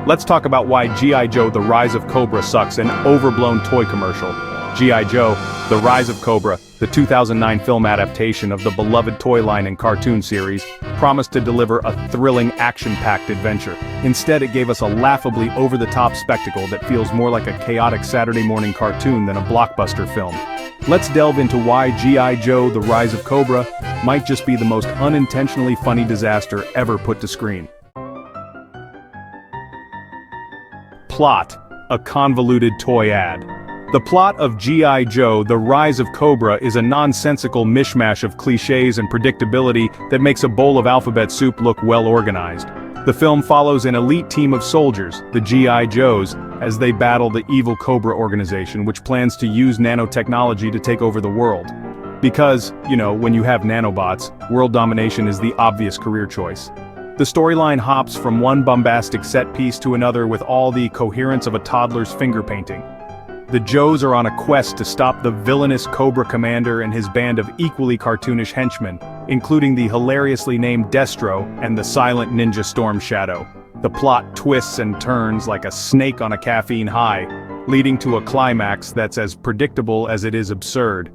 Let's talk about why G.I. Joe: The Rise of Cobra sucks an overblown toy commercial. G.I. Joe: The Rise of Cobra, the 2009 film adaptation of the beloved toy line and cartoon series, promised to deliver a thrilling, action-packed adventure. Instead, it gave us a laughably over-the-top spectacle that feels more like a chaotic Saturday morning cartoon than a blockbuster film. Let's delve into why G.I. Joe: The Rise of Cobra might just be the most unintentionally funny disaster ever put to screen. Plot: a convoluted toy ad. The plot of G.I. Joe: The Rise of Cobra is a nonsensical mishmash of cliches and predictability that makes a bowl of alphabet soup look well organized. The film follows an elite team of soldiers, the G.I. Joes, as they battle the evil Cobra organization which plans to use nanotechnology to take over the world. Because, when you have nanobots, world domination is the obvious career choice. The storyline hops from one bombastic set piece to another with all the coherence of a toddler's finger painting. The Joes are on a quest to stop the villainous Cobra Commander and his band of equally cartoonish henchmen, including the hilariously named Destro and the silent ninja Storm Shadow. The plot twists and turns like a snake on a caffeine high, leading to a climax that's as predictable as it is absurd.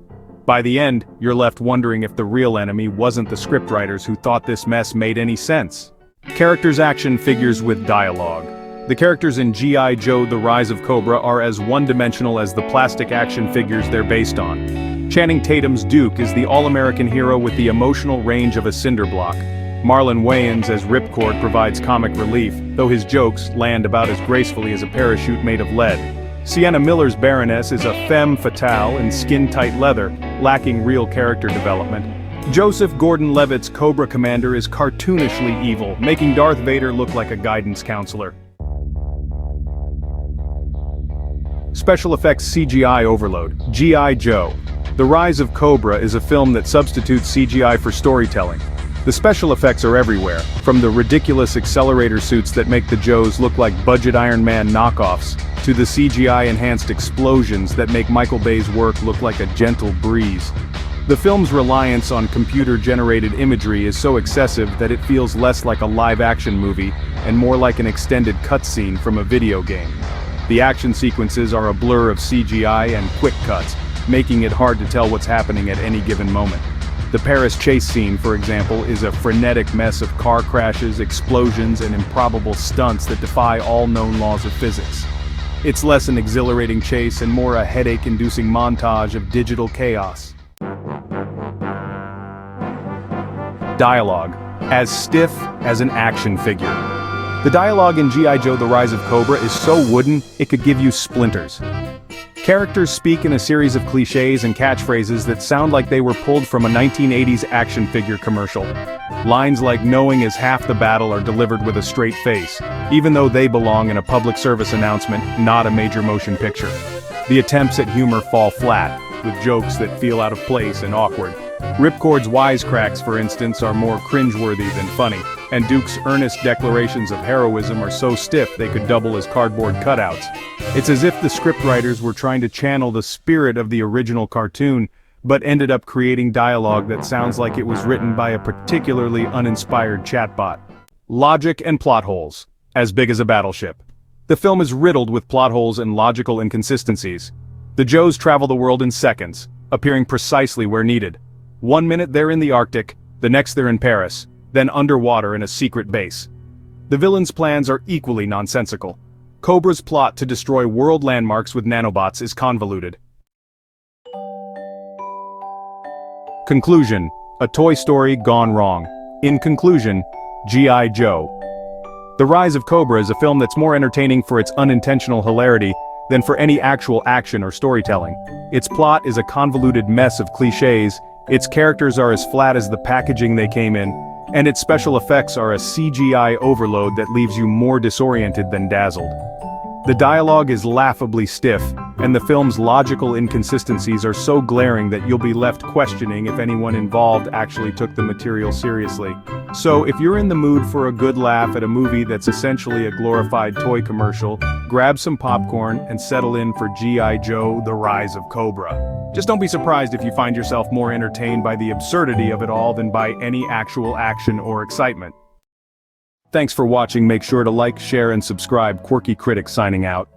By the end, you're left wondering if the real enemy wasn't the scriptwriters who thought this mess made any sense. Characters, action figures with dialogue. The characters in G.I. Joe: The Rise of Cobra are as one-dimensional as the plastic action figures they're based on. Channing Tatum's Duke is the all-American hero with the emotional range of a cinder block. Marlon Wayans as Ripcord provides comic relief, though his jokes land about as gracefully as a parachute made of lead. Sienna Miller's Baroness is a femme fatale in skin-tight leather, lacking real character development. Joseph Gordon-Levitt's Cobra Commander is cartoonishly evil, making Darth Vader look like a guidance counselor. Special effects CGI overload. G.I. Joe: The Rise of Cobra is a film that substitutes CGI for storytelling. The special effects are everywhere, from the ridiculous accelerator suits that make the Joes look like budget Iron Man knockoffs, to the CGI-enhanced explosions that make Michael Bay's work look like a gentle breeze. The film's reliance on computer-generated imagery is so excessive that it feels less like a live-action movie and more like an extended cutscene from a video game. The action sequences are a blur of CGI and quick cuts, making it hard to tell what's happening at any given moment. The Paris chase scene, for example, is a frenetic mess of car crashes, explosions, and improbable stunts that defy all known laws of physics. It's less an exhilarating chase and more a headache-inducing montage of digital chaos. Dialogue: as stiff as an action figure. The dialogue in G.I. Joe: The Rise of Cobra is so wooden, it could give you splinters. Characters speak in a series of cliches and catchphrases that sound like they were pulled from a 1980s action figure commercial. Lines like "knowing is half the battle" are delivered with a straight face, even though they belong in a public service announcement, not a major motion picture. The attempts at humor fall flat, with jokes that feel out of place and awkward. Ripcord's wisecracks, for instance, are more cringeworthy than funny, and Duke's earnest declarations of heroism are so stiff they could double as cardboard cutouts. It's as if the scriptwriters were trying to channel the spirit of the original cartoon, but ended up creating dialogue that sounds like it was written by a particularly uninspired chatbot. Logic and plot holes. As big as a battleship. The film is riddled with plot holes and logical inconsistencies. The Joes travel the world in seconds, appearing precisely where needed. 1 minute they're in the Arctic, the next they're in Paris, then underwater in a secret base. The villain's plans are equally nonsensical. Cobra's plot to destroy world landmarks with nanobots is convoluted. Conclusion: a Toy Story gone wrong. In conclusion, G.I. Joe: The Rise of Cobra is a film that's more entertaining for its unintentional hilarity than for any actual action or storytelling. Its plot is a convoluted mess of cliches, its characters are as flat as the packaging they came in, and its special effects are a CGI overload that leaves you more disoriented than dazzled. The dialogue is laughably stiff, and the film's logical inconsistencies are so glaring that you'll be left questioning if anyone involved actually took the material seriously. So, if you're in the mood for a good laugh at a movie that's essentially a glorified toy commercial, grab some popcorn and settle in for G.I. Joe: The Rise of Cobra. Just don't be surprised if you find yourself more entertained by the absurdity of it all than by any actual action or excitement. Thanks for watching. Make sure to like, share and subscribe. Quirky Critic signing out.